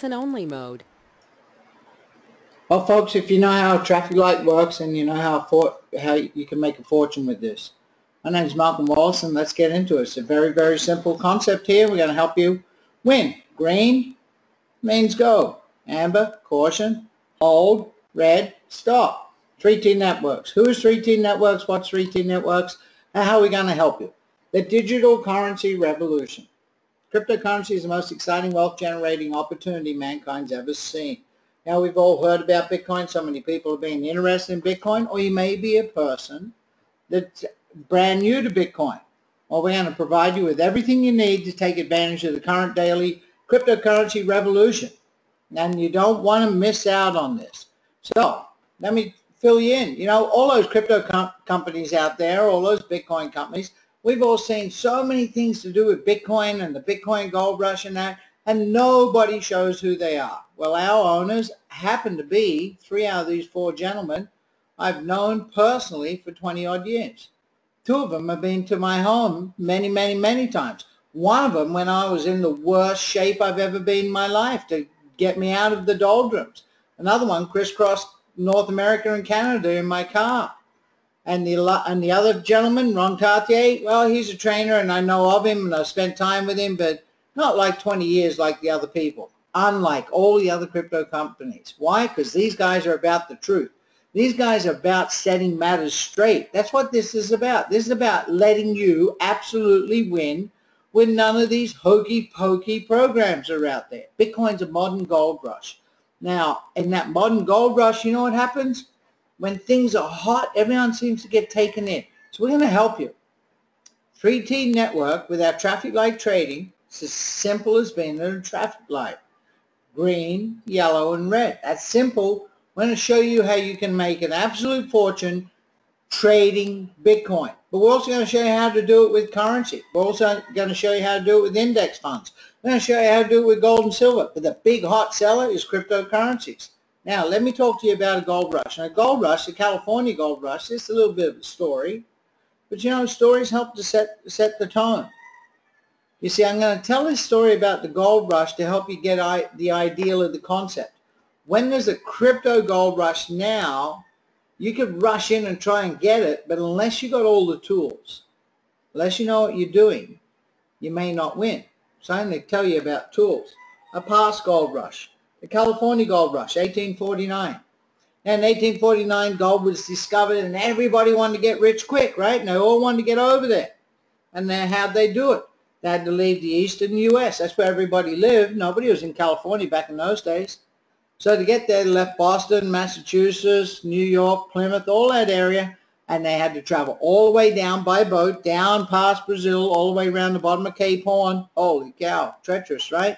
listen-only mode. Well, folks, if you know how a traffic light works and you know how you can make a fortune with this. My name is Malcolm Wallace, and let's get into it. It's a very, very simple concept here. We're going to help you win. Green means go. Amber, caution. Hold. Red, stop. 3T Networks. Who is 3T Networks? What's 3T Networks? And how are we going to help you? The digital currency revolution. Cryptocurrency is the most exciting wealth-generating opportunity mankind's ever seen. Now, we've all heard about Bitcoin. So many people have been interested in Bitcoin, or you may be a person that's brand new to Bitcoin. Well, we're going to provide you with everything you need to take advantage of the current daily cryptocurrency revolution. And you don't want to miss out on this. So let me fill you in. You know, all those crypto companies out there, all those Bitcoin companies, we've all seen so many things to do with Bitcoin and the Bitcoin gold rush and that, and nobody shows who they are. Well, our owners happen to be 3 out of these 4 gentlemen I've known personally for 20-odd years. 2 of them have been to my home many, many, many times. One of them when I was in the worst shape I've ever been in my life to get me out of the doldrums. Another one crisscrossed North America and Canada in my car. And the other gentleman, Ron Cartier, well, he's a trainer and I know of him and I've spent time with him, but not like 20 years like the other people, unlike all the other crypto companies. Why? Because these guys are about the truth. These guys are about setting matters straight. That's what this is about. This is about letting you absolutely win when none of these hokey-pokey programs are out there. Bitcoin's a modern gold rush. Now, in that modern gold rush, you know what happens? When things are hot, everyone seems to get taken in. So we're going to help you. 3T Network with our traffic light trading, it's as simple as being at a traffic light. Green, yellow, and red. That's simple. We're going to show you how you can make an absolute fortune trading Bitcoin. But we're also going to show you how to do it with currency. We're also going to show you how to do it with index funds. We're going to show you how to do it with gold and silver. But the big hot seller is cryptocurrencies. Now, let me talk to you about a gold rush. Now, a gold rush, the California gold rush, it's a little bit of a story. But, you know, stories help to set the tone. You see, I'm going to tell this story about the gold rush to help you get the ideal of the concept. When there's a crypto gold rush now, you could rush in and try and get it, but unless you got all the tools, unless you know what you're doing, you may not win. So I'm going to tell you about tools. A past gold rush, the California gold rush, 1849. Now in 1849, gold was discovered and everybody wanted to get rich quick, right? And they all wanted to get over there. And then how'd they do it? They had to leave the eastern U.S. That's where everybody lived. Nobody was in California back in those days. So to get there, they left Boston, Massachusetts, New York, Plymouth, all that area, and they had to travel all the way down by boat, down past Brazil, all the way around the bottom of Cape Horn. Holy cow, treacherous, right?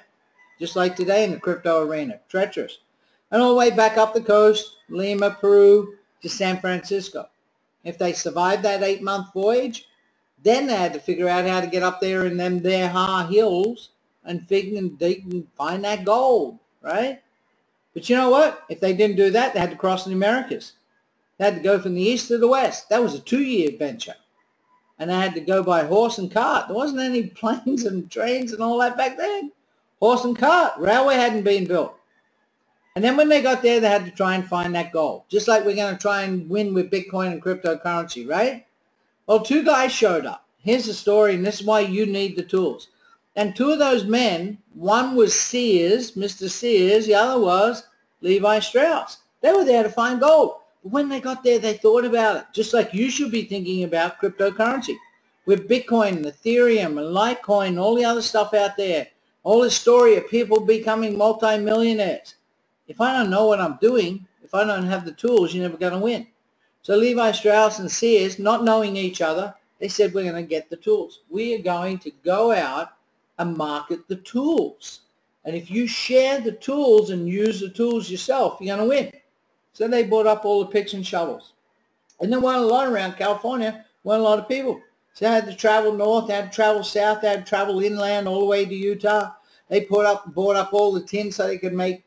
Just like today in the crypto arena, treacherous. And all the way back up the coast, Lima, Peru, to San Francisco. If they survived that 8-month voyage, then they had to figure out how to get up there in them there high hills and figure and dig and find that gold, right? But you know what? If they didn't do that, they had to cross the Americas. They had to go from the east to the west. That was a 2-year venture. And they had to go by horse and cart. There wasn't any planes and trains and all that back then. Horse and cart. Railway hadn't been built. And then when they got there, they had to try and find that gold. Just like we're going to try and win with Bitcoin and cryptocurrency, right? Well, 2 guys showed up. Here's the story, and this is why you need the tools. And 2 of those men, one was Sears, Mr. Sears, the other was Levi Strauss. They were there to find gold. But when they got there, they thought about it, just like you should be thinking about cryptocurrency. With Bitcoin and Ethereum and Litecoin and all the other stuff out there, all the story of people becoming multimillionaires. If I don't know what I'm doing, if I don't have the tools, you're never going to win. So Levi Strauss and Sears, not knowing each other, they said, we're going to get the tools. We are going to go out and market the tools. And if you share the tools and use the tools yourself, you're going to win. So they bought up all the picks and shovels. And there weren't a lot around California, weren't a lot of people. So they had to travel north, they had to travel south, they had to travel inland all the way to Utah. They bought up all the tin so they could make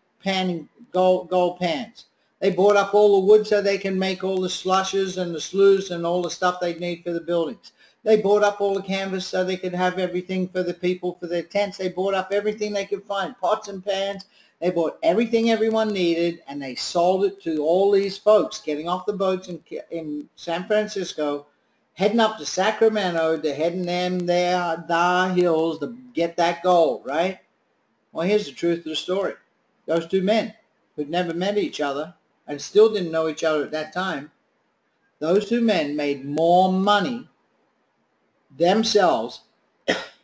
gold pans. They bought up all the wood so they can make all the slushes and the sloughs and all the stuff they need for the buildings. They bought up all the canvas so they could have everything for the people for their tents. They bought up everything they could find, pots and pans. They bought everything everyone needed, and they sold it to all these folks getting off the boats in San Francisco, heading up to Sacramento, to heading them there hills to get that gold, right? Well, here's the truth of the story. Those two men who'd never met each other and still didn't know each other at that time, those two men made more money themselves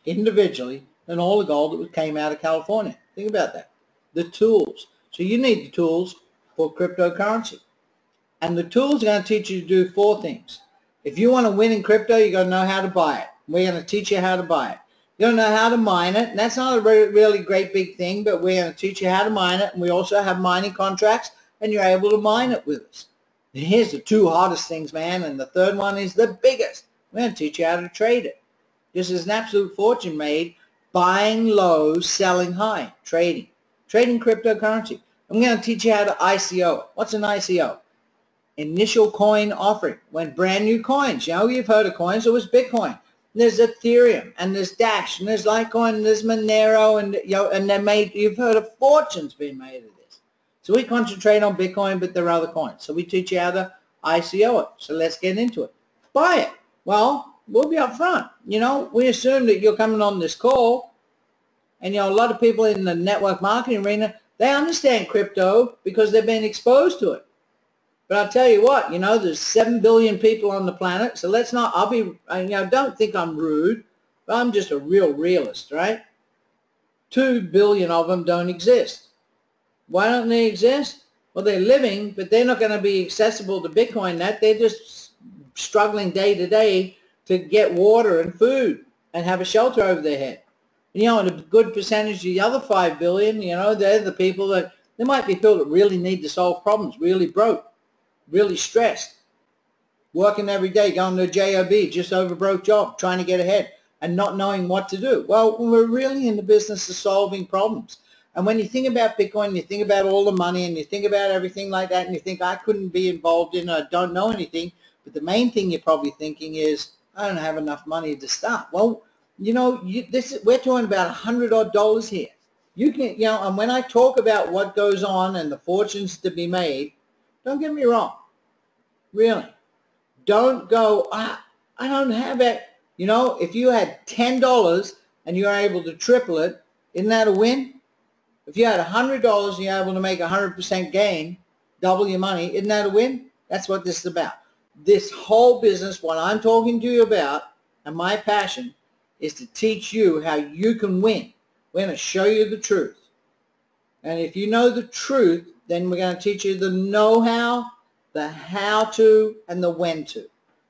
individually than all the gold that came out of California. Think about that. The tools. So you need the tools for cryptocurrency. And the tools are going to teach you to do 4 things. If you want to win in crypto, you've got to know how to buy it. We're going to teach you how to buy it. You don't know how to mine it, and that's not a really great big thing, but we're going to teach you how to mine it, and we also have mining contracts, and you're able to mine it with us. And here's the 2 hardest things, man, and the third one is the biggest. We're going to teach you how to trade it. This is an absolute fortune made buying low, selling high, trading cryptocurrency. I'm going to teach you how to ICO it. What's an ICO? Initial coin offering. When brand new coins, you've heard of coins. There was Bitcoin. There's Ethereum, and there's Dash, and there's Litecoin, and there's Monero, and you've heard of fortunes being made of this. So we concentrate on Bitcoin, but there are other coins. So we teach you how to ICO it. So let's get into it. Buy it. Well, we'll be up front. We assume that you're coming on this call, and a lot of people in the network marketing arena, they understand crypto because they've been exposed to it. But I'll tell you what, there's 7 billion people on the planet, so don't think I'm rude, but I'm just a real realist, right? 2 billion of them don't exist. Why don't they exist? Well, they're living, but they're not going to be accessible to Bitcoin net. They're just struggling day to day to get water and food and have a shelter over their head. And a good percentage of the other 5 billion, they're the people that, there might be people that really need to solve problems, really broke, really stressed, working every day, going to a job, just over broke job, trying to get ahead and not knowing what to do. Well, we're really in the business of solving problems. And when you think about Bitcoin, you think about all the money and you think about everything like that, and you think, I couldn't be involved in it, I don't know anything. But the main thing you're probably thinking is, I don't have enough money to start. Well, we're talking about $100 here. You can, and when I talk about what goes on and the fortunes to be made, don't get me wrong. Really. Don't go, I don't have it. If you had $10 and you're able to triple it, isn't that a win? If you had $100 and you're able to make 100% gain, double your money, isn't that a win? That's what this is about. This whole business, what I'm talking to you about, and my passion, is to teach you how you can win. We're going to show you the truth. And if you know the truth, then we're going to teach you the know-how, the how-to, and the when-to.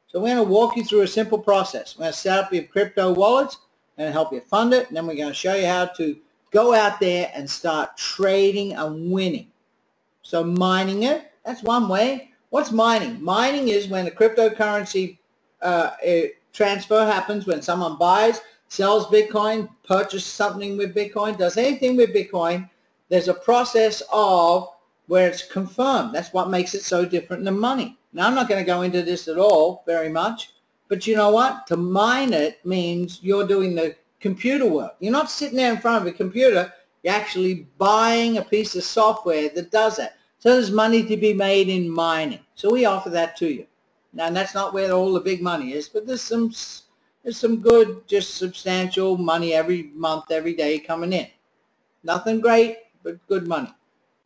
So we're going to walk you through a simple process. We're going to set up your crypto wallets and help you fund it, and then we're going to show you how to go out there and start trading and winning. So mining it, that's one way. What's mining? Mining is when a cryptocurrency transfer happens, when someone buys, sells Bitcoin, purchases something with Bitcoin, does anything with Bitcoin. There's a process of where it's confirmed. That's what makes it so different than money. Now, I'm not going to go into this at all very much, but you know what? To mine it means you're doing the computer work. You're not sitting there in front of a computer. You're actually buying a piece of software that does that. So there's money to be made in mining. So we offer that to you. Now, that's not where all the big money is, but there's some good, just substantial money every month, every day coming in. Nothing great, but good money.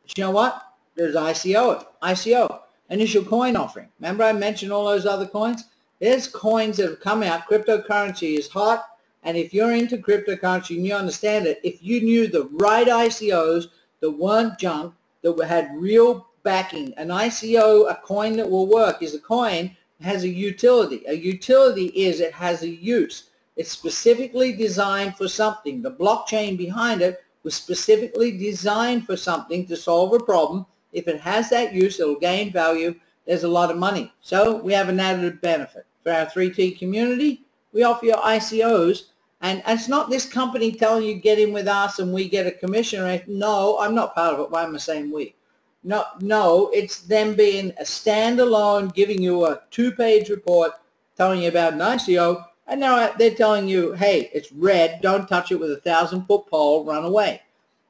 But you know what? There's ICO, initial coin offering. Remember I mentioned all those other coins? There's coins that have come out. Cryptocurrency is hot, and if you're into cryptocurrency and you understand it, if you knew the right ICOs that weren't junk, that had real backing, an ICO, a coin that will work, is a coin that has a utility. A utility is it has a use. It's specifically designed for something. The blockchain behind it was specifically designed for something to solve a problem. If it has that use, it'll gain value. There's a lot of money. So we have an added benefit. For our 3T community, we offer you ICOs. And it's not this company telling you get in with us and we get a commission or anything. No, I'm not part of it. Why am I saying we? No, it's them being a standalone, giving you a 2-page report telling you about an ICO And now they're telling you, hey, it's red, don't touch it with a 1,000-foot pole, run away.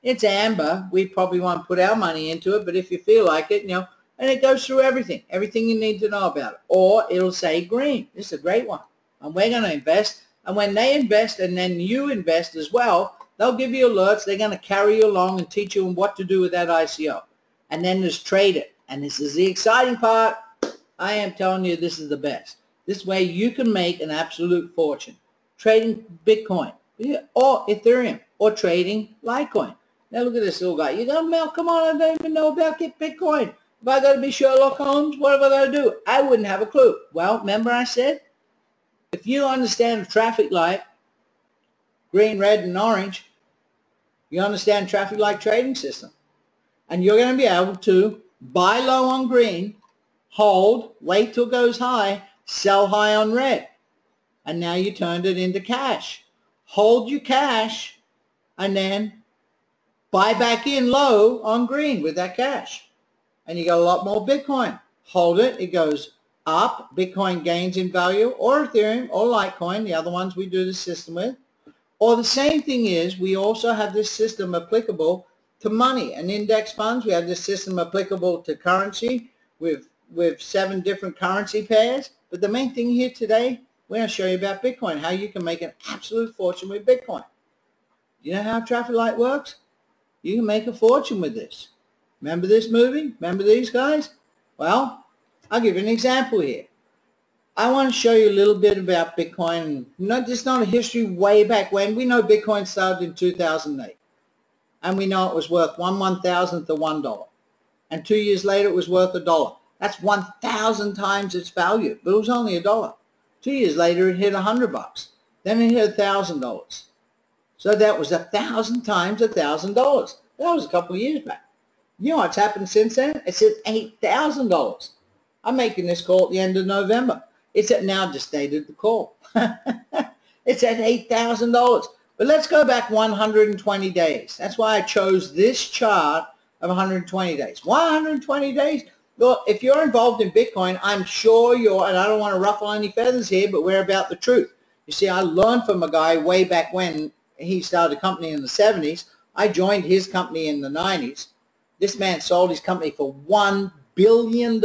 It's amber, we probably won't put our money into it, but if you feel like it, and it goes through everything you need to know about it. Or it'll say green. This is a great one. And we're going to invest. And when they invest and then you invest as well, they'll give you alerts. They're going to carry you along and teach you what to do with that ICO. And then there's trade it. And this is the exciting part. I am telling you, this is the best. This way you can make an absolute fortune trading Bitcoin or Ethereum or trading Litecoin. Now look at this little guy. You go, Mel, come on, I don't even know about Bitcoin. If I got to be Sherlock Holmes, what have I got to do? I wouldn't have a clue. Well, remember I said, if you understand the traffic light, green, red, and orange, you understand traffic light trading system. And you're going to be able to buy low on green, hold, wait till it goes high, sell high on red. And now you turned it into cash. Hold your cash and then buy back in low on green with that cash. And you got a lot more Bitcoin. Hold it, it goes up, Bitcoin gains in value, or Ethereum, or Litecoin, the other ones we do the system with. Or the same thing is, we also have this system applicable to money and index funds. We have this system applicable to currency with 7 different currency pairs. But the main thing here today, we're going to show you about Bitcoin, how you can make an absolute fortune with Bitcoin. Do you know how traffic light works? You can make a fortune with this. Remember this movie? Remember these guys? Well, I'll give you an example here. I want to show you a little bit about Bitcoin. It's not a history way back when. We know Bitcoin started in 2008. And we know it was worth 1/1000th of $1. And 2 years later, it was worth $1. That's 1,000 times its value. But it was only $1. 2 years later, it hit $100. Then it hit $1,000. So that was 1,000 times $1,000. That was a couple of years back. You know what's happened since then? It's at $8,000. I'm making this call at the end of November. It's at now just dated the call. It's at $8,000. But let's go back 120 days. That's why I chose this chart of 120 days. Why 120 days? Well, if you're involved in Bitcoin, I'm sure and I don't want to ruffle any feathers here, but we're about the truth. You see, I learned from a guy way back when he started a company in the 70s. I joined his company in the 90s. This man sold his company for $1 billion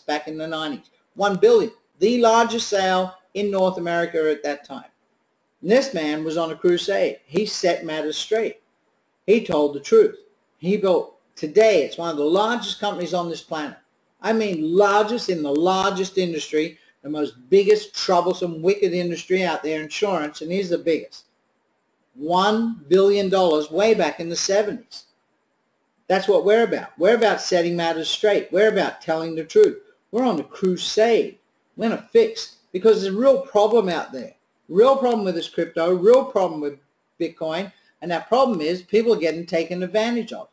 back in the 90s. $1 billion. The largest sale in North America at that time. And this man was on a crusade. He set matters straight. He told the truth. He built, today it's one of the largest companies on this planet. I mean largest in the largest industry, the most biggest, troublesome, wicked industry out there, insurance, and he's the biggest. $1 billion way back in the 70s. That's what we're about. We're about setting matters straight. We're about telling the truth. We're on a crusade. We're going to fix, because there's a real problem out there. Real problem with this crypto, real problem with Bitcoin, and that problem is people are getting taken advantage of.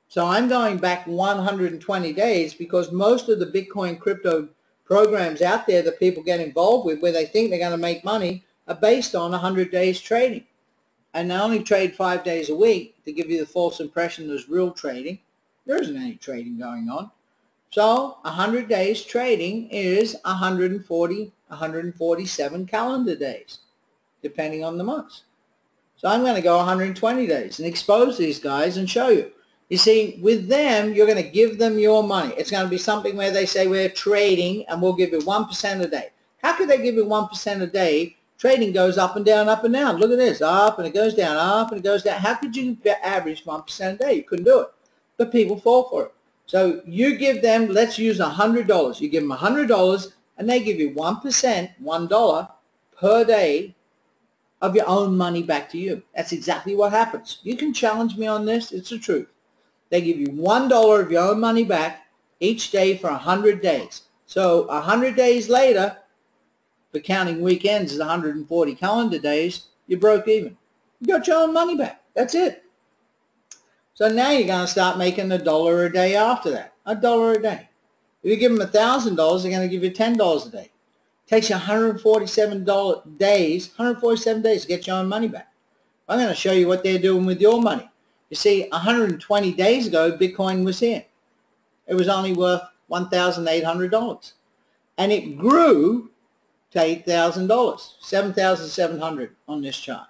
So I'm going back 120 days because most of the Bitcoin crypto programs out there that people get involved with where they think they're going to make money are based on 100 days trading. And they only trade 5 days a week to give you the false impression there's real trading. There isn't any trading going on. So 100 days trading is 147 calendar days, depending on the months. So I'm going to go 120 days and expose these guys and show you. You see, with them, you're going to give them your money. It's going to be something where they say we're trading and we'll give you 1% a day. How could they give you 1% a day? Trading goes up and down, up and down. Look at this, up and it goes down, up and it goes down. How could you average 1% a day? You couldn't do it. But people fall for it. So you give them, let's use $100. You give them $100 and they give you 1%, $1 per day of your own money back to you. That's exactly what happens. You can challenge me on this. It's the truth. They give you $1 of your own money back each day for 100 days. So 100 days later, for counting weekends is 140 calendar days, you broke even. You got your own money back. That's it. So now you're going to start making $1 a day after that. $1 a day. If you give them $1,000, they're going to give you $10 a day. It takes you 147 days to get your own money back. I'm going to show you what they're doing with your money. You see, 120 days ago, Bitcoin was here. It was only worth $1,800. And it grew to $8,000, 7,700 on this chart.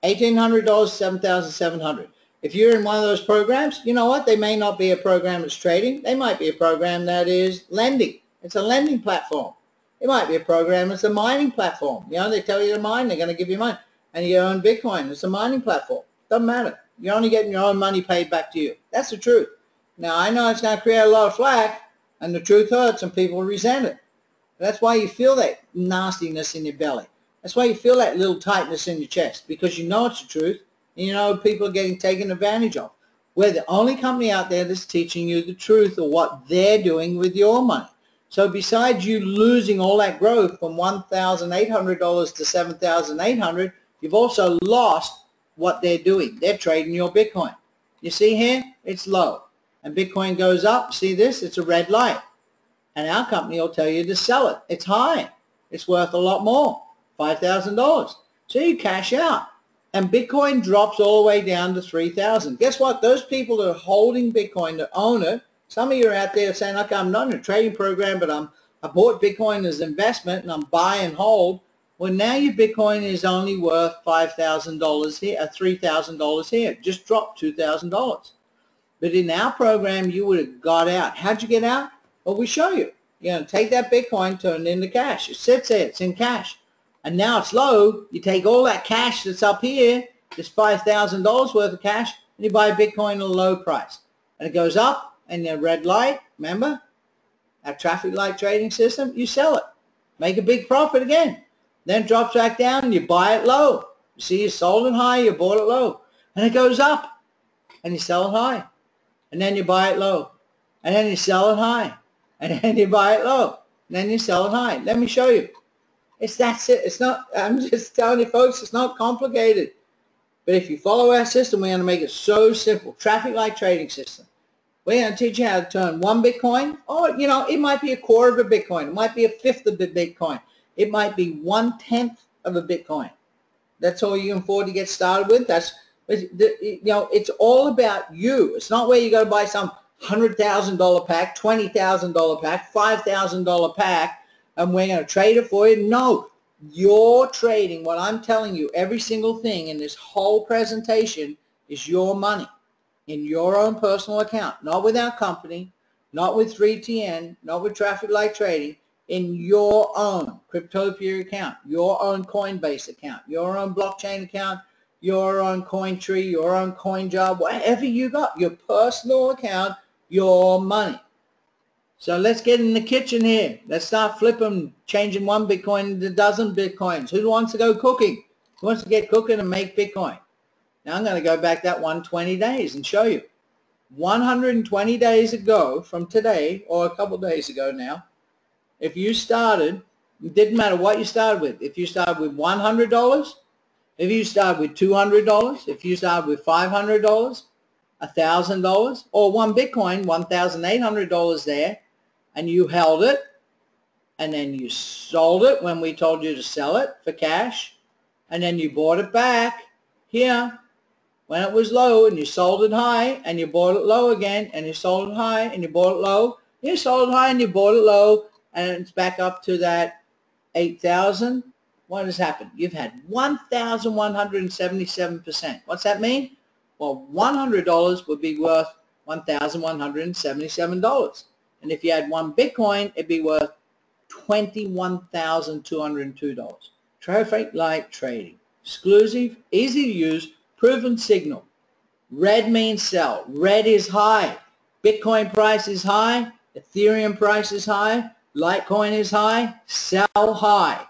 $1,800, 7,700. If you're in one of those programs, you know what? They may not be a program that's trading. They might be a program that is lending. It's a lending platform. It might be a program that's a mining platform. You know, they tell you to mine, they're going to give you money. And you own Bitcoin. It's a mining platform. Doesn't matter. You're only getting your own money paid back to you. That's the truth. Now, I know it's going to create a lot of flack, and the truth hurts, and people resent it. That's why you feel that nastiness in your belly. That's why you feel that little tightness in your chest, because you know it's the truth, and you know people are getting taken advantage of. We're the only company out there that's teaching you the truth of what they're doing with your money. So besides you losing all that growth from $1,800 to $7,800, you've also lost what they're doing. They're trading your Bitcoin. You see here? It's low. And Bitcoin goes up. See this? It's a red light. And our company will tell you to sell it. It's high. It's worth a lot more, $5,000. So you cash out. And Bitcoin drops all the way down to 3,000. Guess what? Those people that are holding Bitcoin, that own it, some of you are out there saying, okay, I'm not in a trading program, but I bought Bitcoin as investment and I'm buy and hold. Well, now your Bitcoin is only worth $5,000 here, $3,000 here. Just dropped $2,000. But in our program, you would have got out. How'd you get out? Well, we show you. You're going to take that Bitcoin, turn it into cash. It sits there. It's in cash. And now it's low. You take all that cash that's up here, this $5,000 worth of cash, and you buy Bitcoin at a low price. And it goes up, and the red light, remember, our traffic light trading system, you sell it. Make a big profit again. Then it drops back down, and you buy it low. You see, you sold it high, you bought it low. And it goes up, and you sell it high. And then you buy it low. And then you sell it high. And then you buy it low. And then you sell it high. Let me show you. That's it. It's not, I'm just telling you folks, it's not complicated. But if you follow our system, we're going to make it so simple. Traffic light trading system. We're going to teach you how to turn one Bitcoin, or, you know, it might be a quarter of a Bitcoin. It might be a fifth of a Bitcoin. It might be 1/10 of a Bitcoin. That's all you can afford to get started with. That's, you know, it's all about you. It's not where you got to buy some $100,000 pack, $20,000 pack, $5,000 pack, and we're going to trade it for you. No, you're trading. What I'm telling you, every single thing in this whole presentation is your money in your own personal account, not with our company, not with 3TN, not with Traffic Light Trading, in your own Cryptopia account, your own Coinbase account, your own blockchain account, your own CoinTree, your own CoinJar, whatever you got, your personal account, your money. So let's get in the kitchen here. Let's start flipping, changing one Bitcoin into a dozen Bitcoins. Who wants to go cooking? Who wants to get cooking and make Bitcoin? Now I'm going to go back that 120 days and show you. 120 days ago from today, or a couple days ago now, if you started, it didn't matter what you started with. If you started with $100, if you started with $200, if you started with $500, $1,000, or one Bitcoin, $1,800 there, and you held it, and then you sold it when we told you to sell it for cash, and then you bought it back here when it was low, and you sold it high, and you bought it low again, and you sold it high, and you bought it low, you sold it high, and you bought it low, and it's back up to that 8,000. What has happened? You've had 1,177%. What's that mean? Well, $100 would be worth $1,177. And if you had one Bitcoin, it'd be worth $21,202. Traffic Light Trading. Exclusive, easy to use, proven signal. Red means sell. Red is high. Bitcoin price is high. Ethereum price is high. Litecoin is high. Sell high.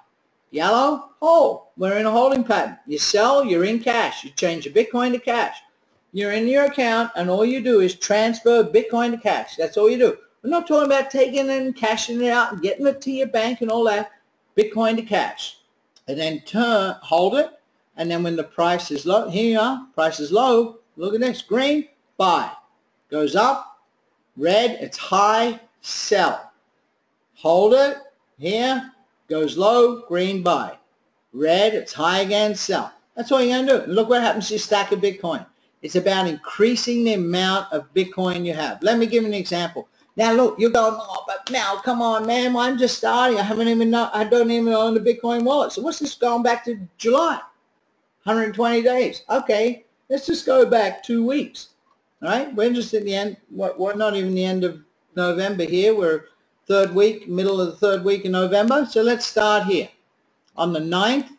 Yellow, hold. We're in a holding pattern. You sell, you're in cash. You change your Bitcoin to cash. You're in your account, and all you do is transfer Bitcoin to cash. That's all you do. We're not talking about taking it and cashing it out and getting it to your bank and all that. Bitcoin to cash. And then hold it, and then when the price is low, here you are, price is low, look at this, green, buy. Goes up, red, it's high, sell. Hold it, here, goes low, green, buy. Red, it's high again, sell. That's all you're going to do. And look what happens to your stack of Bitcoin. It's about increasing the amount of Bitcoin you have. Let me give you an example. Now look, you're going, oh, but now, come on, man, I'm just starting. I don't even own the Bitcoin wallet. So what's this going back to July? 120 days. Okay, let's just go back 2 weeks. All right, we're just at the end. We're not even the end of November here. We're third week, middle of the third week in November. So let's start here. On the 9th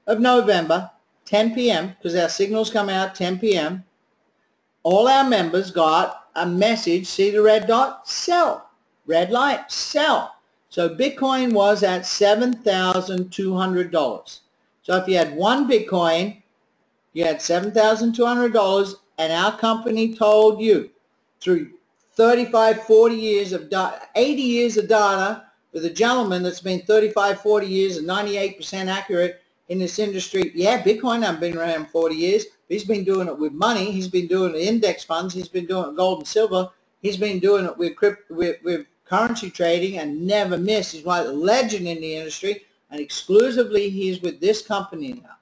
of November, 10 p.m., because our signals come out 10 p.m., all our members got a message, see the red dot? Sell. Red light, sell. So Bitcoin was at $7,200. So if you had one Bitcoin, you had $7,200, and our company told you through 35, 40 years of data, 80 years of data, with a gentleman that's been 35, 40 years and 98% accurate in this industry. Yeah, Bitcoin hasn't been around 40 years. He's been doing it with money. He's been doing it with index funds. He's been doing it with gold and silver. He's been doing it with currency trading and never missed. He's like a legend in the industry, and exclusively he's with this company now.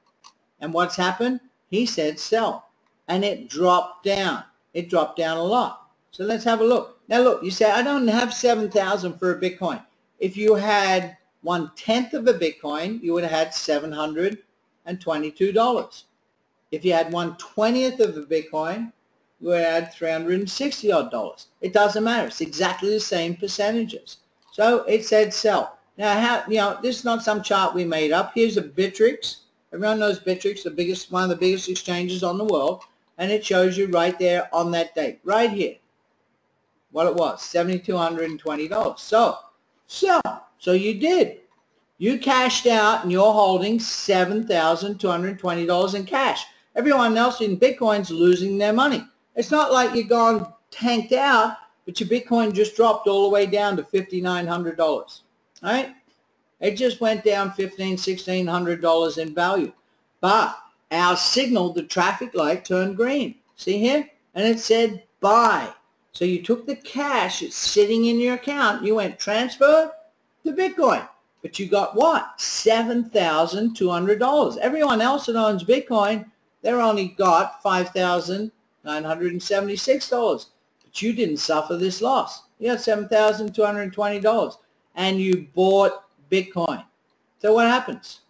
And what's happened? He said sell, and it dropped down. It dropped down a lot. So let's have a look. Now look, you say, I don't have 7,000 for a Bitcoin. If you had 1/10 of a Bitcoin, you would have had $722. If you had 1/20th of a Bitcoin, you would have had $360 odd. It doesn't matter. It's exactly the same percentages. So it said sell. Now, this is not some chart we made up. Here's a Bittrex. Everyone knows Bittrex, one of the biggest exchanges on the world, and it shows you right there on that date, right here, what it was, $7,220. So you did. You cashed out and you're holding $7,220 in cash. Everyone else in Bitcoin's losing their money. It's not like you're gone tanked out, but your Bitcoin just dropped all the way down to $5,900. Right? It just went down $1,500, $1,600 in value. But our signal, the traffic light, turned green. See here? And it said buy. So you took the cash, it's sitting in your account, you went transfer to Bitcoin. But you got what? $7,200. Everyone else that owns Bitcoin, they're only got $5,976. But you didn't suffer this loss. You got $7,220. And you bought Bitcoin. So what happens?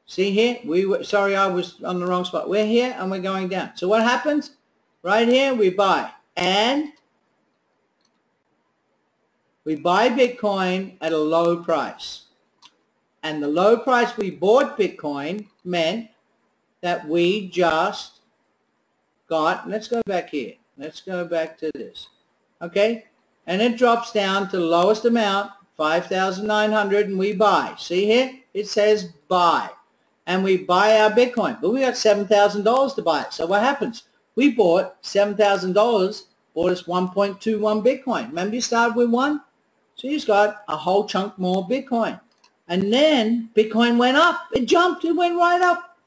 See here? Sorry, I was on the wrong spot. We're here and we're going down. So what happens? Right here, we buy. And we buy Bitcoin at a low price. And the low price we bought Bitcoin meant that we just got, let's go back here. Let's go back to this. Okay? And it drops down to the lowest amount, 5,900, and we buy. See here? It says buy. And we buy our Bitcoin. But we got $7,000 to buy it. So what happens? We bought $7,000, bought us 1.21 Bitcoin. Remember you started with one? So you just got a whole chunk more Bitcoin. And then Bitcoin went up. It jumped. It went right up.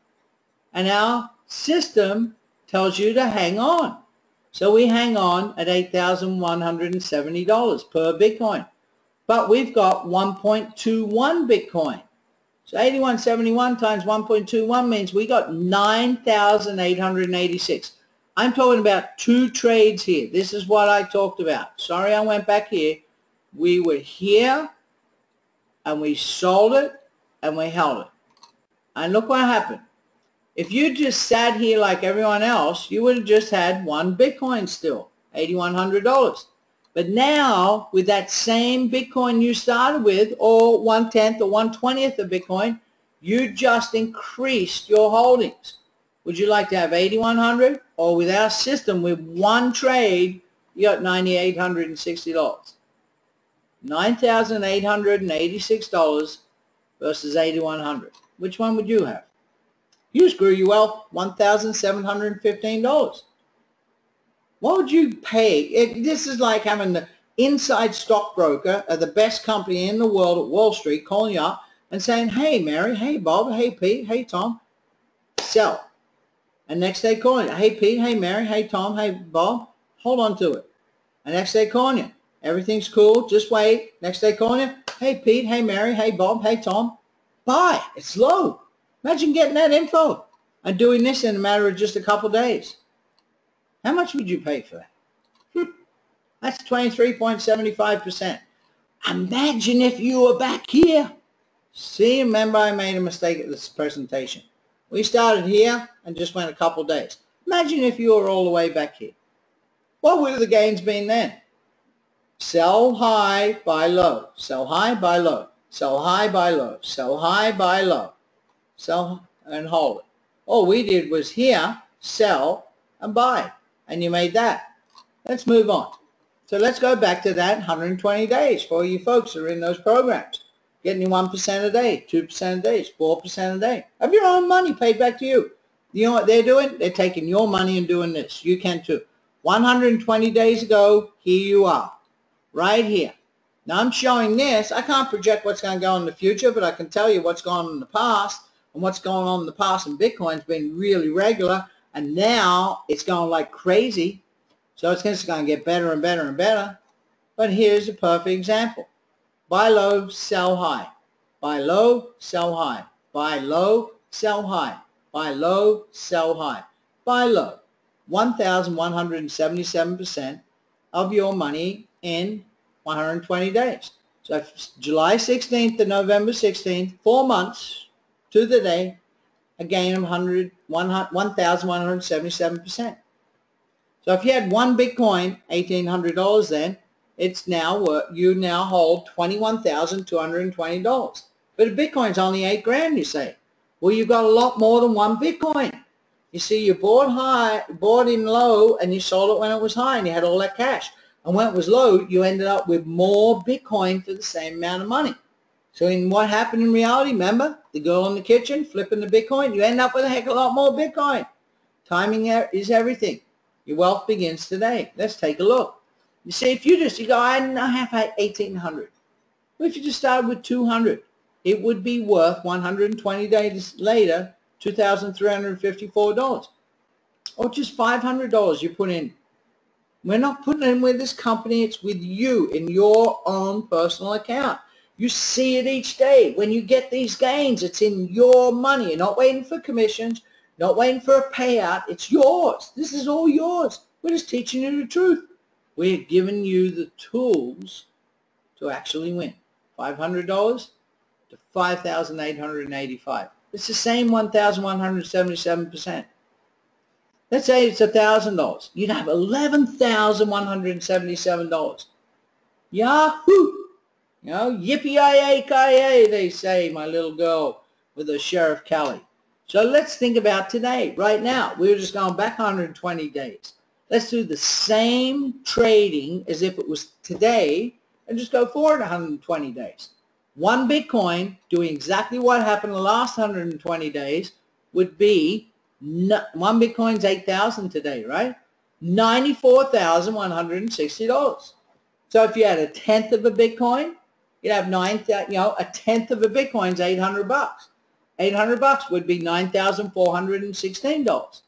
And our system tells you to hang on. So we hang on at $8,170 per Bitcoin. But we've got 1.21 Bitcoin. So 8171 times 1.21 means we got 9,886. I'm talking about 2 trades here. This is what I talked about. Sorry I went back here. We were here and we sold it and we held it. And look what happened. If you just sat here like everyone else, you would have just had one Bitcoin still, $8,100. But now, with that same Bitcoin you started with, or 1/10 or 1/20th of Bitcoin, you just increased your holdings. Would you like to have 8,100? Or with our system, with one trade, you got $9,860. $9,886 versus 8,100. Which one would you have? You just grew your wealth $1,715. What would you pay? This is like having the inside stockbroker of the best company in the world at Wall Street calling you up and saying, hey, Mary, hey, Bob, hey, Pete, hey, Tom, sell. And next day calling you, hey, Pete, hey, Mary, hey, Tom, hey, Bob, hold on to it. And next day calling you, everything's cool, just wait. Next day calling you, hey, Pete, hey, Mary, hey, Bob, hey, Tom, buy. It's low. Imagine getting that info and doing this in a matter of just a couple of days. How much would you pay for that? That's 23.75%. Imagine if you were back here. See, remember I made a mistake at this presentation. We started here and just went a couple days. Imagine if you were all the way back here. What would the gains been then? Sell high, buy low. Sell high, buy low. Sell high, buy low. Sell high, buy low. Sell and hold it. All we did was here, sell and buy. And you made that. Let's move on. So let's go back to that 120 days for you folks who are in those programs. Getting 1% a day, 2% a day, 4% a day. Of your own money paid back to you. You know what they're doing? They're taking your money and doing this. You can too. 120 days ago, here you are. Right here. Now I'm showing this. I can't project what's going to go in the future, but I can tell you what's gone on in the past. And what's going on in the past in Bitcoin's been really regular. And now it's going like crazy. So it's just going to get better and better and better. But here's a perfect example. Buy low, sell high. Buy low, sell high. Buy low, sell high. Buy low, sell high. Buy low. 1,177% of your money in 120 days. So July 16th to November 16th, 4 months to the day, a gain of 1,177%. So if you had one Bitcoin, $1,800 then, it's now you now hold $21,220. But a Bitcoin's only 8 grand, you say. Well, you've got a lot more than one Bitcoin. You see, you bought in low, and you sold it when it was high, and you had all that cash. And when it was low, you ended up with more Bitcoin for the same amount of money. So in what happened in reality, remember, the girl in the kitchen flipping the Bitcoin, you end up with a heck of a lot more Bitcoin. Timing is everything. Your wealth begins today. Let's take a look. You see, if you go, I have 1,800. Well, if you just started with 200, it would be worth 120 days later, $2,354. Or just $500 you put in. We're not putting it in with this company. It's with you in your own personal account. You see it each day. When you get these gains, it's in your money. You're not waiting for commissions, not waiting for a payout. It's yours. This is all yours. We're just teaching you the truth. We're giving you the tools to actually win. $500 to $5,885. It's the same 1,177%. Let's say it's $1,000. You'd have $11,177. Yahoo! You know, yippee-yi-yi-ki-yay, they say, my little girl with the Sheriff Kelly. So let's think about today, right now. We're just going back 120 days. Let's do the same trading as if it was today and just go forward 120 days. One Bitcoin doing exactly what happened the last 120 days would be, one Bitcoin's 8,000 today, right? $94,160. So if you had a tenth of a Bitcoin, you'd have a tenth of a Bitcoin's $800. $800 would be $9,416.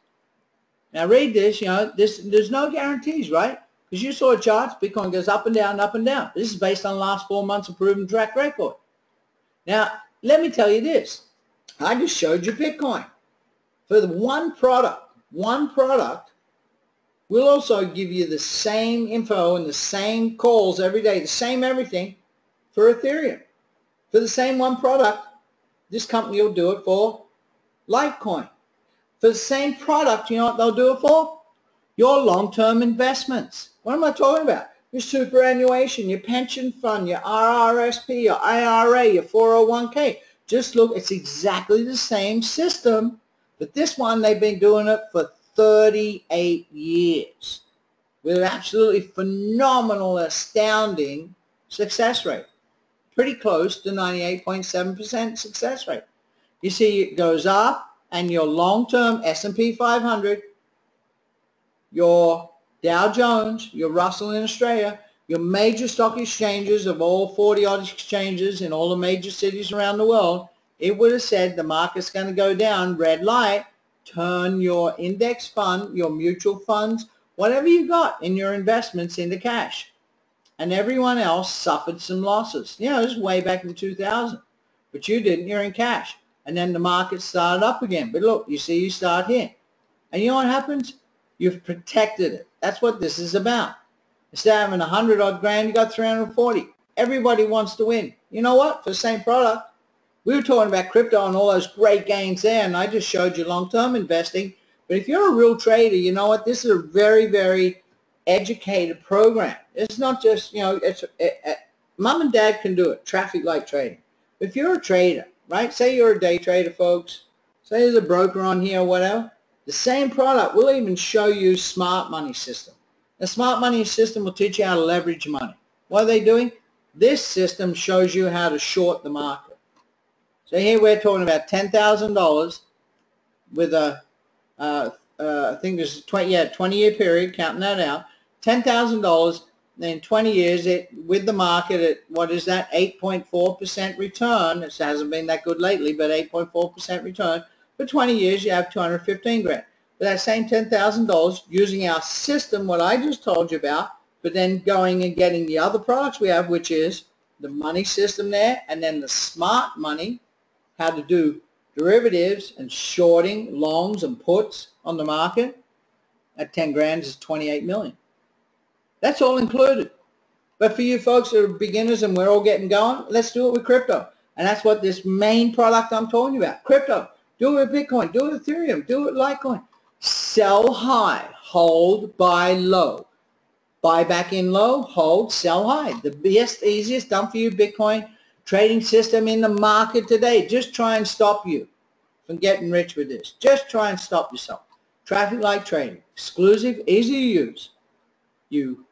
Now read this, there's no guarantees, right? Because you saw charts, Bitcoin goes up and down, up and down. This is based on the last 4 months of proven track record. Now, let me tell you this. I just showed you Bitcoin. For the one product will also give you the same info and the same calls every day, the same everything for Ethereum. For the same one product, this company will do it for Litecoin. For the same product, you know what they'll do it for? Your long-term investments. What am I talking about? Your superannuation, your pension fund, your RRSP, your IRA, your 401k. Just look, it's exactly the same system, but this one, they've been doing it for 38 years with an absolutely phenomenal, astounding success rate. Pretty close to 98.7% success rate. You see, it goes up, and your long-term S&P 500, your Dow Jones, your Russell in Australia, your major stock exchanges of all 40-odd exchanges in all the major cities around the world, it would have said the market's going to go down, red light, turn your index fund, your mutual funds, whatever you got in your investments into cash. And everyone else suffered some losses. You know, this is way back in 2000. But you didn't, you're in cash. And then the market started up again. But look, you see, you start here. And you know what happens? You've protected it. That's what this is about. Instead of having 100 odd grand, you got 340. Everybody wants to win. You know what? For the same product, we were talking about crypto and all those great gains there, and I just showed you long-term investing. But if you're a real trader, you know what? This is a very, very educated program. It's not just, you know, mom and dad can do it, traffic light trading. If you're a trader, right, say you're a day trader, folks, say there's a broker on here or whatever, the same product will even show you smart money system. The smart money system will teach you how to leverage money. What are they doing? This system shows you how to short the market. So here we're talking about $10,000 with a, I think this is 20-year period, counting that out. $10,000 in 20 years with the market at, what is that, 8.4% return. It hasn't been that good lately, but 8.4% return. For 20 years, you have 215 grand. But that same $10,000 using our system, what I just told you about, but then going and getting the other products we have, which is the money system there, and then the smart money, how to do derivatives and shorting, longs and puts on the market. At 10 grand is 28 million. That's all included. But for you folks that are beginners and we're all getting going, let's do it with crypto. And that's what this main product I'm talking about, crypto. Do it with Bitcoin, do it with Ethereum, do it with Litecoin. Sell high, hold, buy low. Buy back in low, hold, sell high. The best, easiest, done for you Bitcoin trading system in the market today. Just try and stop you from getting rich with this. Just try and stop yourself. Traffic light trading, exclusive, easy to use. You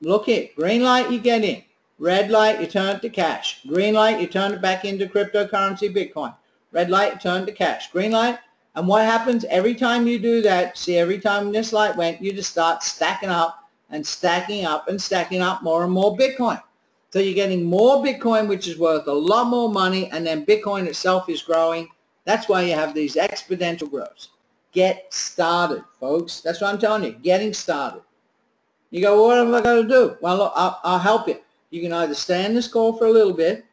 look at green light, you get in. Red light, you turn it to cash. Green light, you turn it back into cryptocurrency Bitcoin. Red light, you turn it to cash. Green light, and what happens every time you do that, see, every time this light went, you just start stacking up and stacking up and stacking up more and more Bitcoin. So you're getting more Bitcoin, which is worth a lot more money, and then Bitcoin itself is growing. That's why you have these exponential growths. Get started, folks. That's what I'm telling you, getting started. You go, well, what have I got to do? Well, look, I'll help you. You can either stay on this call for a little bit,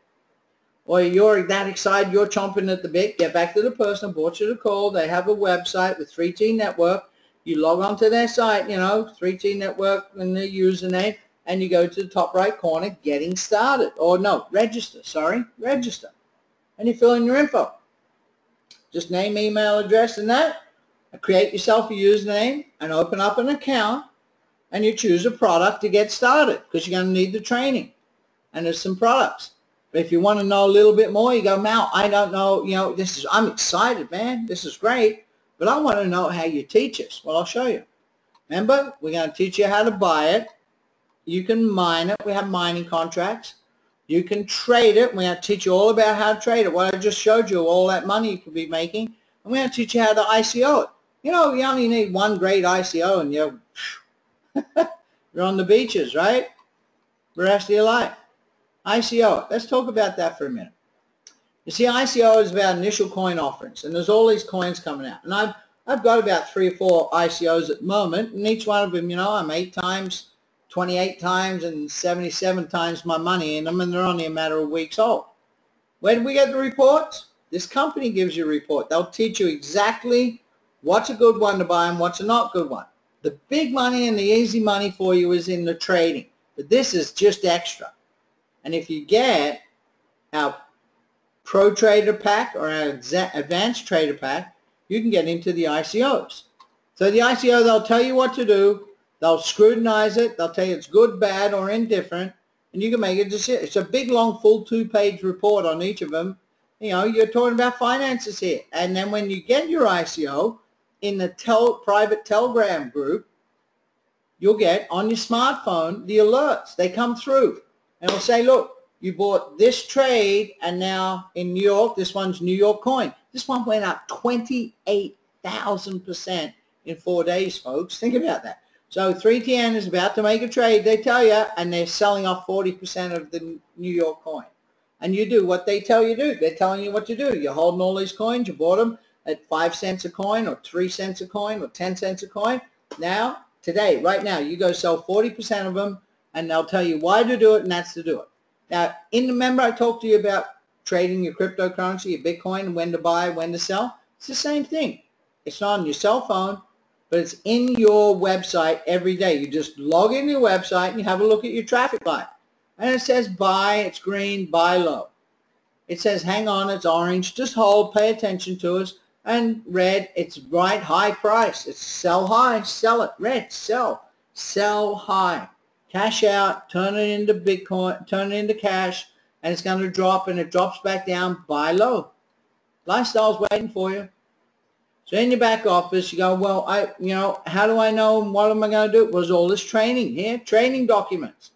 or you're that excited, you're chomping at the bit, get back to the person who bought you the call. They have a website with 3T Network. You log on to their site, you know, 3T Network and their username, and you go to the top right corner, getting started. Or no, register, register. And you fill in your info. Just name, email address, and that. Create yourself a username and open up an account, and you choose a product to get started because you're going to need the training. And there's some products. But if you want to know a little bit more, you go, Mal, I don't know, you know, I'm excited, man. This is great. But I want to know how you teach us. Well, I'll show you. Remember, we're going to teach you how to buy it. You can mine it. We have mining contracts. You can trade it. We're going to teach you all about how to trade it. What I just showed you, all that money you could be making. And we're going to teach you how to ICO it. You know, you only need one great ICO and you're on the beaches, right? The rest of your life. ICO. Let's talk about that for a minute. You see, ICO is about initial coin offerings, and there's all these coins coming out. And I've got about 3 or 4 ICOs at the moment, and each one of them, you know, I'm 8 times, 28 times, and 77 times my money in them, and they're only a matter of weeks old. Where do we get the reports? This company gives you a report. They'll teach you exactly what's a good one to buy and what's a not good one. The big money and the easy money for you is in the trading, but this is just extra. And if you get our Pro Trader Pack or our Advanced Trader Pack, you can get into the ICOs. So the ICO, they'll tell you what to do. They'll scrutinize it. They'll tell you it's good, bad, or indifferent, and you can make a decision. It's a big, long, full 2-page report on each of them. You know, you're talking about finances here. And then when you get your ICO in the private Telegram group, you'll get on your smartphone the alerts. They come through, and it'll say, look, you bought this trade, and now in New York, this one's New York coin. This one went up 28,000% in 4 days, folks. Think about that. So 3TN is about to make a trade, they tell you, and they're selling off 40% of the New York coin. And you do what they tell you to do. They're telling you what to do. You're holding all these coins. You bought them at 5 cents a coin or 3 cents a coin or 10 cents a coin. Now, today, right now, you go sell 40% of them, and they'll tell you why to do it, and that's to do it. Now, remember I talked to you about trading your cryptocurrency, your Bitcoin, when to buy, when to sell? It's the same thing. It's not on your cell phone, but it's in your website every day. You just log into your website and you have a look at your traffic light. And it says buy, it's green, buy low. It says hang on, it's orange, just hold, pay attention to us. And red, it's right, high price. It's sell high, sell it. Red, sell high. Cash out, turn it into Bitcoin, turn it into cash, and it's going to drop, and it drops back down, buy low. Lifestyle's waiting for you. So in your back office, you go, well, how do I know, what am I going to do? Well, there's all this training here, training documents.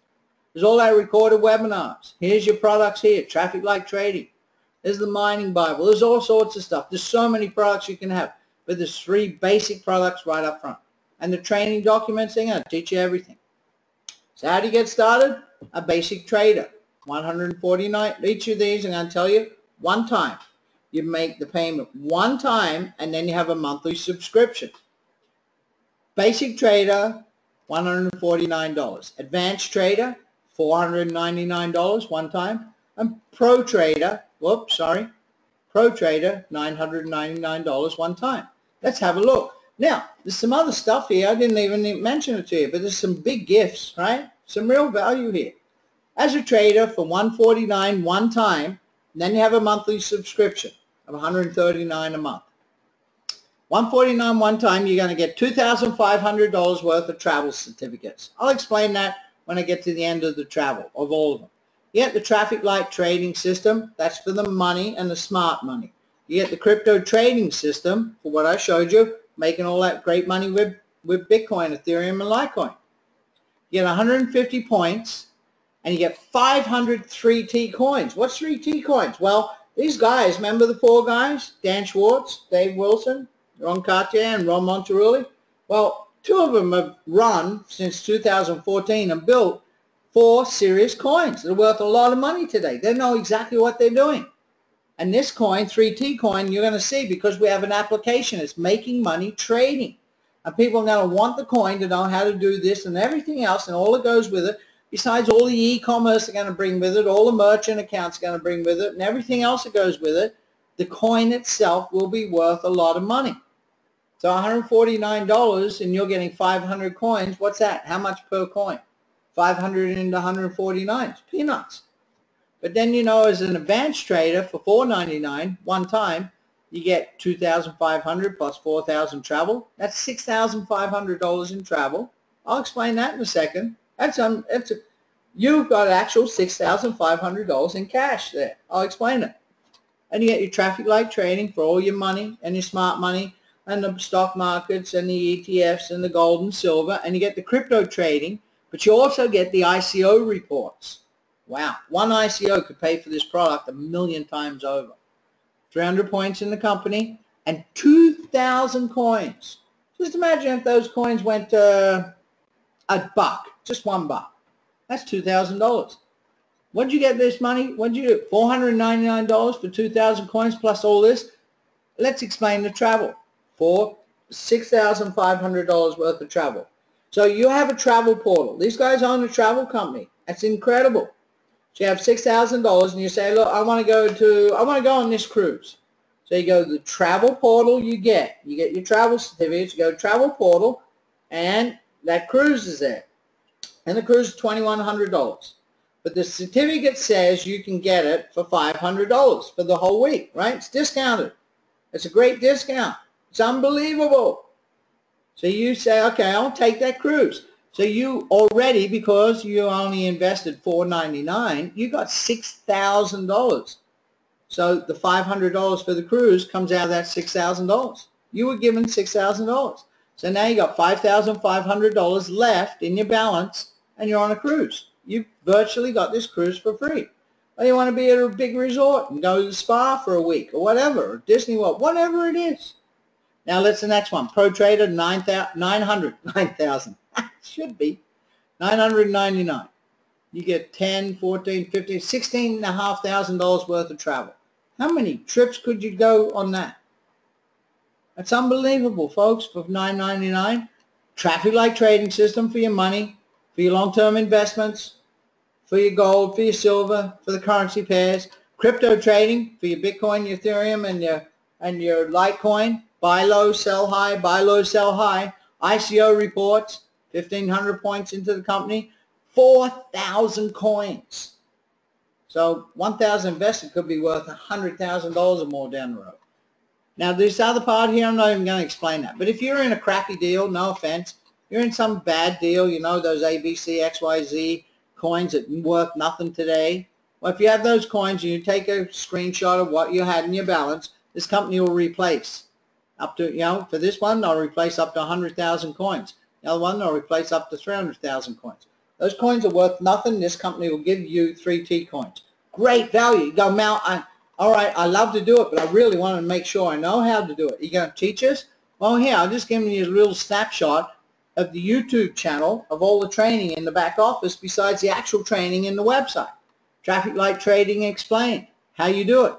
There's all our recorded webinars. Here's your products here, Traffic Light Trading. There's the Mining Bible. There's all sorts of stuff. There's so many products you can have, but there's 3 basic products right up front. And the training documents, they're going to teach you everything. So how do you get started? A basic trader. 149. Each of these, I'm going to tell you, one time. You make the payment one time, and then you have a monthly subscription. Basic trader, $149. Advanced trader, $499 one time. And pro trader, pro trader, $999 one time. Let's have a look. Now, there's some other stuff here. I didn't even mention it to you, but there's some big gifts, right? Some real value here. As a trader for $149 one time, then you have a monthly subscription of $139 a month. $149 one time, you're going to get $2,500 worth of travel certificates. I'll explain that when I get to the end of the travel, of all of them. You get the Traffic Light Trading System. That's for the money and the smart money. You get the crypto trading system for what I showed you, making all that great money with Bitcoin, Ethereum, and Litecoin. You get 150 points, and you get 500 3T coins. What's 3T coins? Well, these guys, remember the 4 guys? Dan Schwartz, Dave Wilson, Ron Cartier, and Ron Monterulli? Well, 2 of them have run since 2014 and built 4 serious coins. They're worth a lot of money today. They know exactly what they're doing. And this coin, 3T coin, you're going to see because we have an application. It's making money trading. And people are going to want the coin to know how to do this and everything else and all that goes with it. Besides all the e-commerce they're going to bring with it, all the merchant accounts are going to bring with it, and everything else that goes with it, the coin itself will be worth a lot of money. So $149 and you're getting 500 coins. What's that? How much per coin? 500 into 149. It's peanuts. But then, as an advanced trader for $499 one time, you get $2,500 plus $4,000 travel. That's $6,500 in travel. I'll explain that in a second. You've got actual $6,500 in cash there. I'll explain it. And you get your Traffic Light Trading for all your money and your smart money and the stock markets and the ETFs and the gold and silver. And you get the crypto trading, but you also get the ICO reports. Wow. One ICO could pay for this product 1,000,000 times over. 300 points in the company and 2,000 coins. Just imagine if those coins went to $1, just $1. That's $2,000. What did you get this money? What did you do? $499 for 2,000 coins plus all this? Let's explain the travel. For $6,500 worth of travel. So you have a travel portal. These guys own a travel company. That's incredible. So you have $6,000 and you say, look, I want to go on this cruise. So you go to the travel portal, you get your travel certificates, you go to travel portal, and that cruise is there. And the cruise is $2,100. But the certificate says you can get it for $500 for the whole week, right? It's discounted. It's a great discount. It's unbelievable. So you say, okay, I'll take that cruise. So you already, because you only invested $499, you got $6,000. So the $500 for the cruise comes out of that $6,000. You were given $6,000. So now you got $5,500 left in your balance, and you're on a cruise. You've virtually got this cruise for free. Or you want to be at a big resort and go to the spa for a week or whatever, or Disney World, whatever it is. Now let's the next one. Pro Trader, 9,000. Should be. $999. You get 10, 14, 15, $16,500 worth of travel. How many trips could you go on that? That's unbelievable, folks, for $999. Traffic Light Trading System for your money, for your long-term investments, for your gold, for your silver, for the currency pairs. Crypto trading for your Bitcoin, your Ethereum, and your Litecoin. Buy low, sell high, buy low, sell high. ICO reports, 1,500 points into the company, 4,000 coins. So 1,000 invested could be worth $100,000 or more down the road. Now this other part here, I'm not even going to explain that. But if you're in a crappy deal, no offense, you're in some bad deal, you know, those ABC, XYZ coins that worth nothing today. Well, if you have those coins and you take a screenshot of what you had in your balance, this company will replace up to, you know, for this one, they'll replace up to 100,000 coins. The other one, they'll replace up to 300,000 coins. Those coins are worth nothing. This company will give you 3T coins. Great value. You go, Mal, all right, I love to do it, but I really want to make sure I know how to do it. You're going to teach us? Well, here, I'll just give you a little snapshot of the YouTube channel of all the training in the back office besides the actual training in the website. Traffic Light Trading Explained, how you do it.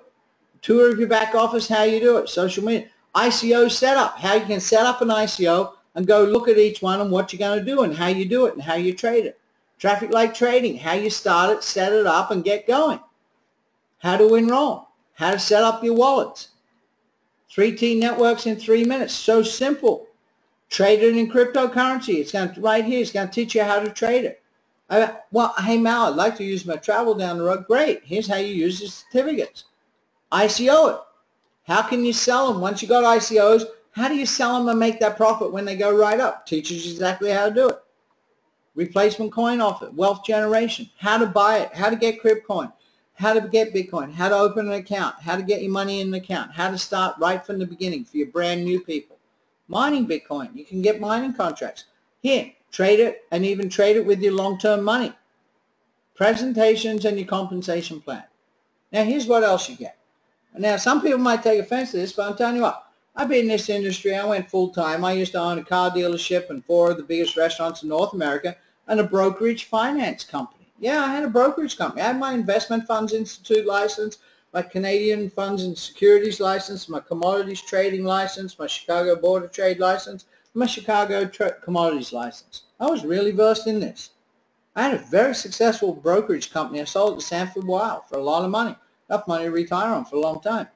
Tour of your back office, how you do it. Social media. ICO setup, how you can set up an ICO and go look at each one and what you're going to do and how you do it and how you trade it. Traffic Light Trading, how you start it, set it up, and get going. How to enroll. How to set up your wallets. 3T networks in 3 minutes. So simple. Trade it in cryptocurrency. It's going to, right here, it's going to teach you how to trade it. Well, hey Mal, I'd like to use my travel down the road. Great. Here's how you use the certificates. ICO it. How can you sell them? Once you got ICOs, how do you sell them and make that profit when they go right up? Teaches you exactly how to do it. Replacement coin offer, wealth generation, how to buy it, how to get Cryptcoin, how to get Bitcoin, how to open an account, how to get your money in an account, how to start right from the beginning for your brand new people. Mining Bitcoin, you can get mining contracts. Here, trade it and even trade it with your long-term money. Presentations and your compensation plan. Now here's what else you get. Now some people might take offense to this, but I'm telling you what, I've been in this industry. I went full-time. I used to own a car dealership and 4 of the biggest restaurants in North America and a brokerage finance company. Yeah, I had a brokerage company. I had my Investment Funds Institute license, my Canadian Funds and Securities license, my commodities trading license, my Chicago Board of Trade license, my Chicago commodities license. I was really versed in this. I had a very successful brokerage company. I sold it to Sanford Weill for a lot of money, enough money to retire on for a long time.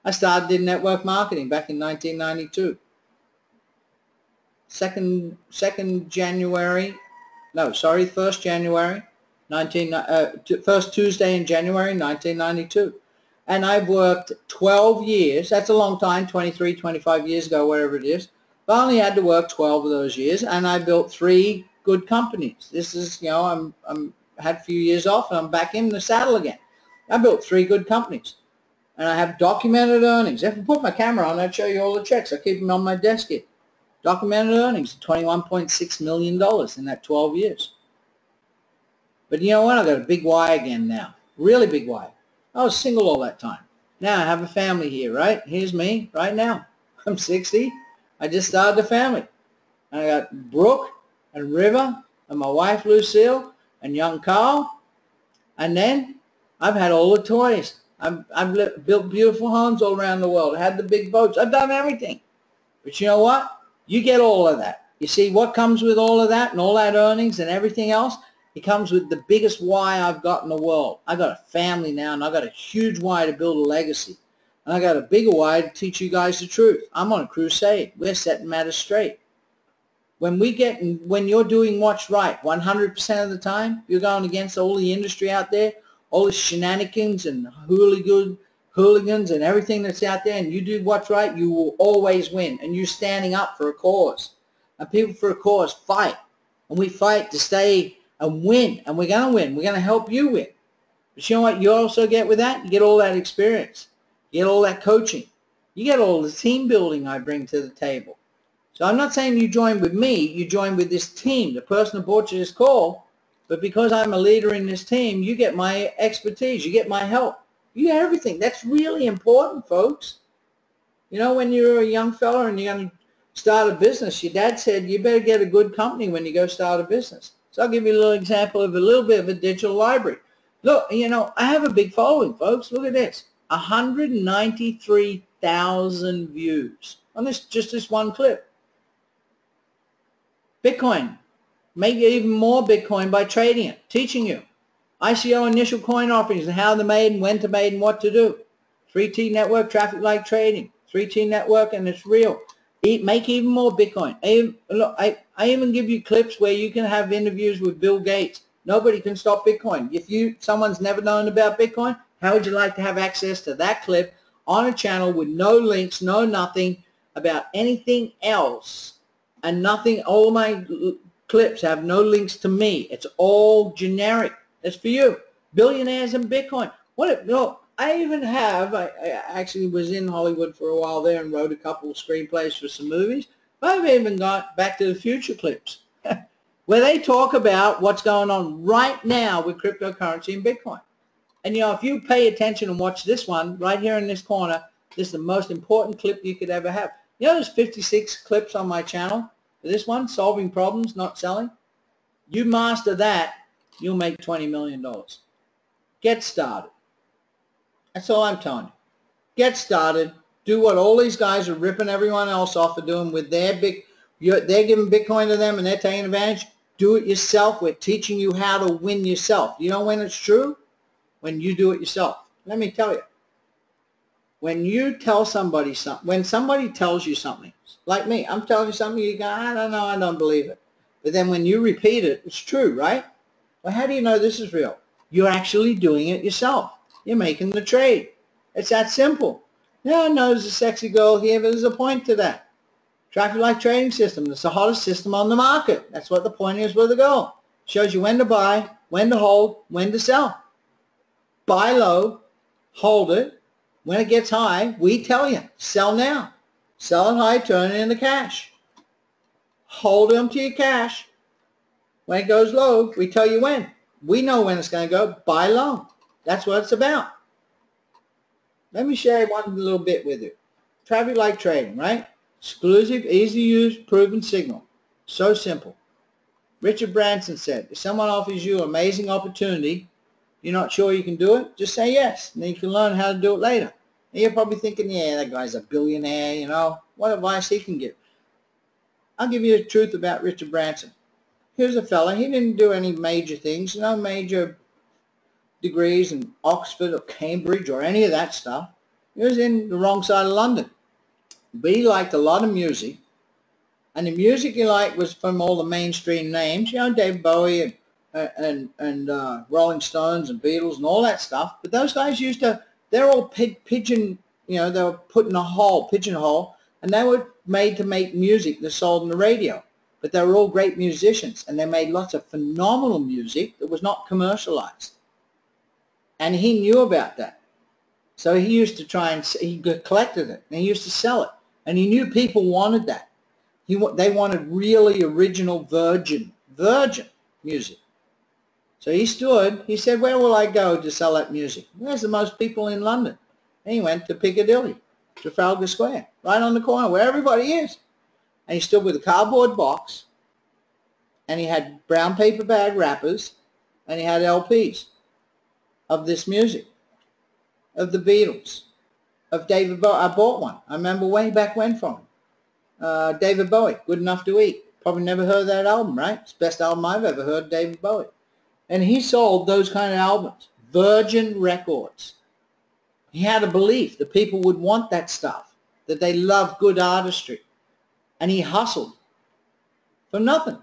I started in network marketing back in 1992. First Tuesday in January 1992. And I've worked 12 years. That's a long time, 23, 25 years ago, whatever it is. But I only had to work 12 of those years, and I built 3 good companies. This is, you know, I'm had a few years off, and I'm back in the saddle again. I built 3 good companies. And I have documented earnings. If I put my camera on, I'd show you all the checks. I keep them on my desk here. Documented earnings, $21.6 million in that 12 years. But you know what? I've got a big why again now. Really big why. I was single all that time. Now I have a family here, right? Here's me right now. I'm 60. I just started a family. And I got Brooke and River and my wife Lucille and young Carl. And then I've had all the toys. I've built beautiful homes all around the world. I had the big boats. I've done everything. But you know what? You get all of that. You see what comes with all of that and all that earnings and everything else? It comes with the biggest why I've got in the world. I got a family now, and I got a huge why to build a legacy. And I got a bigger why to teach you guys the truth. I'm on a crusade. We're setting matters straight. When you're doing what's right 100% of the time, you're going against all the industry out there, all the shenanigans and hooligans and everything that's out there, and you do what's right, you will always win. And you're standing up for a cause. And people for a cause fight. And we fight to stay and win. And we're going to win. We're going to help you win. But you know what you also get with that? You get all that experience. You get all that coaching. You get all the team building I bring to the table. So I'm not saying you join with me. You join with this team, the person who brought you this call. But because I'm a leader in this team, you get my expertise. You get my help. You get everything. That's really important, folks. You know, when you're a young fella and you're going to start a business, your dad said you better get a good company when you go start a business. So I'll give you a little example of a little bit of a digital library. Look, you know, I have a big following, folks. Look at this. 193,000 views on just this one clip. Bitcoin. Make even more Bitcoin by trading it, teaching you. ICO initial coin offerings and how they're made and when to made and what to do. 3T network, Traffic Light Trading. 3T network, and it's real. Make even more Bitcoin. Look, I even give you clips where you can have interviews with Bill Gates. Nobody can stop Bitcoin. If someone's never known about Bitcoin, how would you like to have access to that clip on a channel with no links, no nothing about anything else, and nothing? All my clips have no links to me. It's all generic. It's for you. Billionaires and Bitcoin. I even have, I actually was in Hollywood for a while there and wrote a couple of screenplays for some movies. I've even got Back to the Future clips where they talk about what's going on right now with cryptocurrency and Bitcoin. And, if you pay attention and watch this one right here in this corner, this is the most important clip you could ever have. There's 56 clips on my channel. This one, solving problems, not selling. You master that, you'll make $20 million. Get started. That's all I'm telling you. Get started. Do what all these guys are ripping everyone else off for doing with their they're giving Bitcoin to them and they're taking advantage. Do it yourself. We're teaching you how to win yourself. You know when it's true? When you do it yourself. Let me tell you. When you tell somebody something, when somebody tells you something, like me, I'm telling you something, you go, I don't know, I don't believe it. But then when you repeat it, it's true, right? Well, how do you know this is real? You're actually doing it yourself. You're making the trade. It's that simple. No one knows a sexy girl here, but there's a point to that. Traffic Light Trading System. It's the hottest system on the market. That's what the point is with the goal. Shows you when to buy, when to hold, when to sell. Buy low, hold it. When it gets high, we tell you, sell now. Sell it high, turn it into cash. Hold on to your cash. When it goes low, we tell you when. We know when it's going to go. Buy low. That's what it's about. Let me share one little bit with you. Traffic Light Trading, right? Exclusive, easy to use, proven signal. So simple. Richard Branson said, if someone offers you an amazing opportunity, you're not sure you can do it, just say yes. And then you can learn how to do it later. And you're probably thinking, yeah, that guy's a billionaire, what advice he can give. I'll give you the truth about Richard Branson. Here's a fella, he didn't do any major things, no major degrees in Oxford or Cambridge or any of that stuff. He was in the wrong side of London. But he liked a lot of music. And the music he liked was from all the mainstream names, David Bowie and Rolling Stones and Beatles and all that stuff. But those guys they're all pigeonhole, they were put in a pigeonhole, and they were made to make music that sold on the radio. But they were all great musicians, and they made lots of phenomenal music that was not commercialized. And he knew about that. So he used to he collected it, and he used to sell it. And he knew people wanted that. They wanted really original virgin music. So he said, where will I go to sell that music? There's the most people in London. And he went to Piccadilly, Trafalgar Square, right on the corner where everybody is. And he stood with a cardboard box, and he had brown paper bag wrappers, and he had LPs of this music, of the Beatles, of David Bowie. I bought one. I remember way back when from him. David Bowie, Good Enough to Eat. Probably never heard that album, right? It's the best album I've ever heard, David Bowie. And he sold those kind of albums, Virgin Records. He had a belief that people would want that stuff, that they love good artistry. And he hustled for nothing.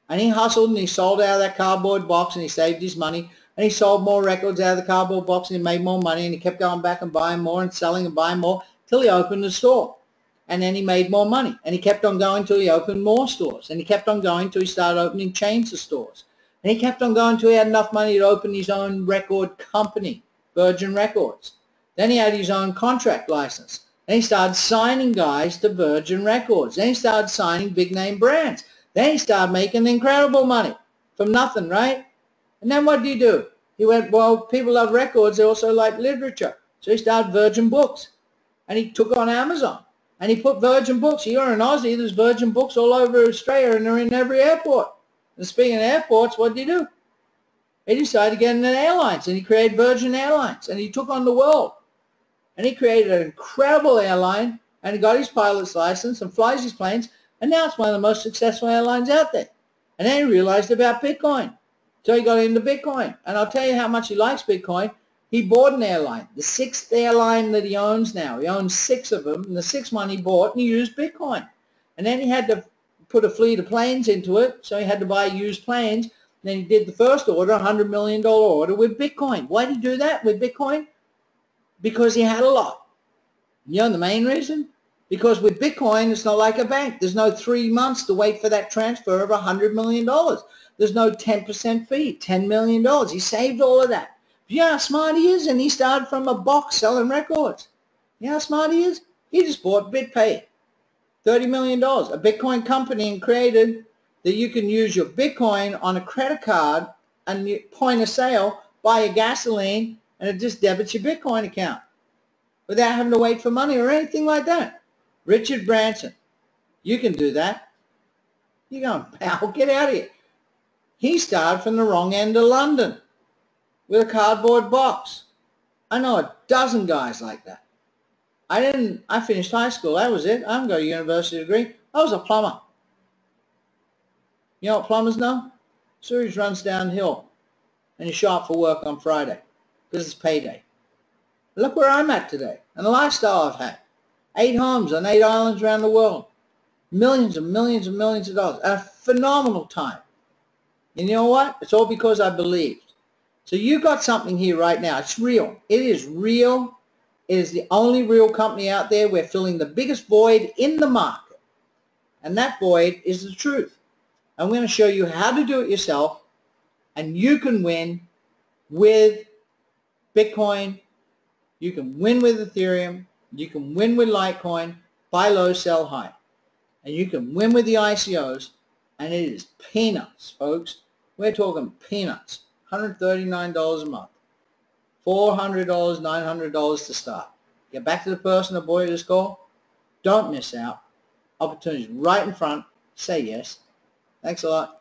And he hustled and he sold out of that cardboard box and he saved his money. And he sold more records out of the cardboard box and he made more money. And he kept going back and buying more and selling and buying more till he opened a store. And then he made more money. And he kept on going till he opened more stores. And he kept on going till he started opening chains of stores. And he kept on going till he had enough money to open his own record company, Virgin Records. Then he had his own contract license. Then he started signing guys to Virgin Records. Then he started signing big-name brands. Then he started making incredible money from nothing, right? And then what did he do? He went, well, people love records. They also like literature. So he started Virgin Books. And he took on Amazon. And he put Virgin Books. You're in Aussie, there's Virgin Books all over Australia, and they're in every airport. And speaking of airports, what did he do? He decided to get into airlines, and he created Virgin Airlines, and he took on the world. And he created an incredible airline, and he got his pilot's license and flies his planes, and now it's one of the most successful airlines out there. And then he realized about Bitcoin. So he got into Bitcoin. And I'll tell you how much he likes Bitcoin. He bought an airline, the 6th airline that he owns now. He owns 6 of them, and the 6th one he bought, and he used Bitcoin. And then he had to put a fleet of planes into it, so he had to buy used planes. And then he did the first order, $100 million order with Bitcoin. Why did he do that with Bitcoin? Because he had a lot. You know the main reason? Because with Bitcoin, it's not like a bank. There's no 3 months to wait for that transfer of $100 million. There's no 10% fee, $10 million. He saved all of that. You know how smart he is? And he started from a box selling records. You know how smart he is? He just bought BitPay, $30 million, a Bitcoin company, and created that you can use your Bitcoin on a credit card and you point of sale, buy your gasoline, and it just debits your Bitcoin account without having to wait for money or anything like that. Richard Branson, you can do that. You're going, pal, get out of here. He started from the wrong end of London with a cardboard box. I know a dozen guys like that. I finished high school. That was it. I didn't go to a university degree. I was a plumber. You know what plumbers know? Sewage runs downhill and you show up for work on Friday because it's payday. Look where I'm at today and the lifestyle I've had. 8 homes on 8 islands around the world. Millions and millions and millions of dollars. A phenomenal time. And you know what? It's all because I believed. So you got something here right now. It's real. It is real. It is the only real company out there. We're filling the biggest void in the market. And that void is the truth. I'm going to show you how to do it yourself. And you can win with Bitcoin. You can win with Ethereum. You can win with Litecoin. Buy low, sell high. And you can win with the ICOs. And it is peanuts, folks. We're talking peanuts. $139 a month. $400, $900 to start. Get back to the person that bought you this call. Don't miss out. Opportunities right in front. Say yes. Thanks a lot.